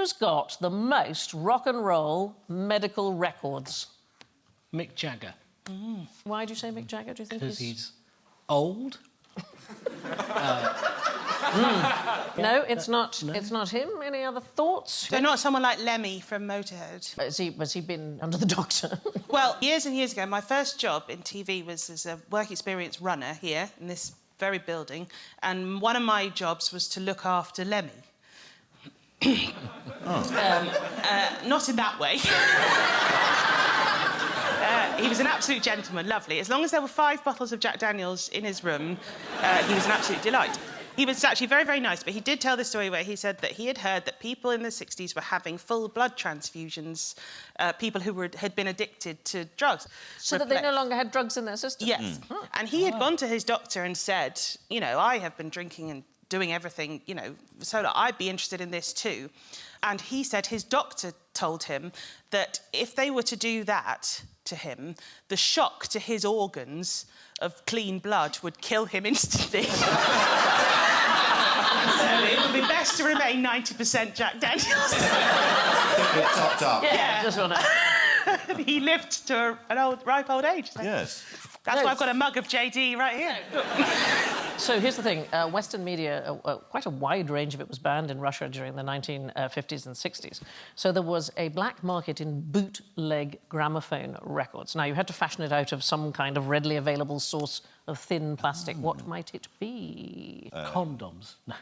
Who's got the most rock and roll medical records? Mick Jagger. Why do you say Mick Jagger? Do you think Because he's old? No, it's not. No. It's not him. Any other thoughts? So not someone like Lemmy from Motorhead. Has he been under the doctor? Well, years and years ago, my first job in TV was as a work experience runner here in this very building, and one of my jobs was to look after Lemmy. Not in that way. He was an absolute gentleman, lovely. As long as there were 5 bottles of Jack Daniels in his room, he was an absolute delight. He was actually very, very nice, but he did tell the story where he said that he had heard that people in the 60s were having full blood transfusions, people who had been addicted to drugs. So that they no longer had drugs in their system? Yes. And he had gone to his doctor and said, you know, I have been drinking and doing everything, you know, so I'd be interested in this too. And he said his doctor told him that if they were to do that to him, the shock to his organs of clean blood would kill him instantly. So it would be best to remain 90% Jack Daniels. It's topped up. Yeah, just want to... He lived to an ripe old age. So. Yes. That's why I've got a mug of JD right here. So here's the thing. Western media, quite a wide range of it was banned in Russia during the 1950s and 60s. So there was a black market in bootleg gramophone records. Now, you had to fashion it out of some kind of readily available source of thin plastic. What might it be? Condoms. No.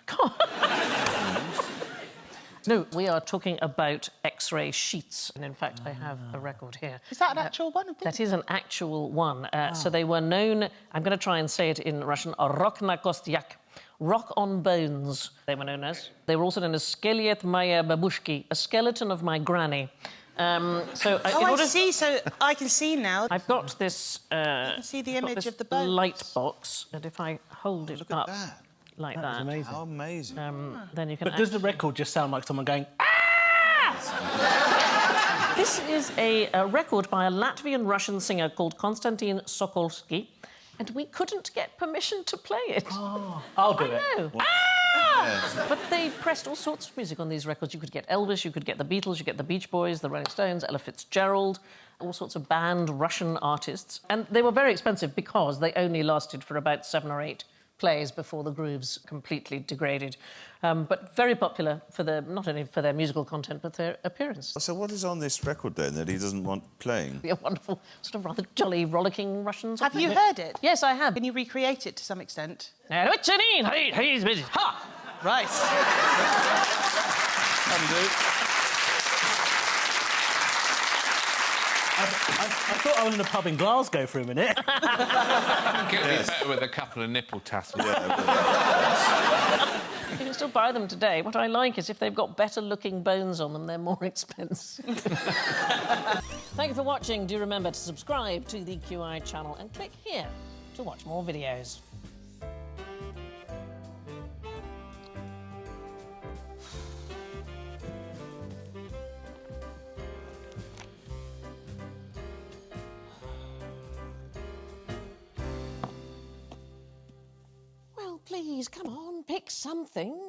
No, we are talking about X-ray sheets. And, in fact, I have a record here. Is that an actual one? That is an actual one. So they were known... I'm going to try and say it in Russian. Rock na kostyak. Rock on bones, they were known as. They were also known as Skelet moya babushki, a skeleton of my granny. I see. So I can see now. I've got this... I can see the image of the bones. Light box, and if I hold it up... that. Like That that. was amazing. How amazing. Then you can... But does the record just sound like someone going, ah! This is a record by a Latvian-Russian singer called Konstantin Sokolsky, and we couldn't get permission to play it. oh, I'll do it. No. Ah! Yes. But they pressed all sorts of music on these records. You could get Elvis, you could get the Beatles, you could get the Beach Boys, the Rolling Stones, Ella Fitzgerald, all sorts of banned Russian artists. And they were very expensive because they only lasted for about 7 or 8 plays before the grooves completely degraded. But very popular for not only for their musical content, but their appearance. So what is on this record, then, that he doesn't want playing? A wonderful, sort of rather jolly, rollicking Russian song. Have you heard it? Yes, I have. Can you recreate it to some extent? Ha! Right. I thought I was in a pub in Glasgow for a minute. Get me better with a couple of nipple tassels. You can still buy them today. What I like is if they've got better-looking bones on them, they're more expensive. Thank you for watching. Do remember to subscribe to the QI channel and click here to watch more videos. Please, come on, pick something.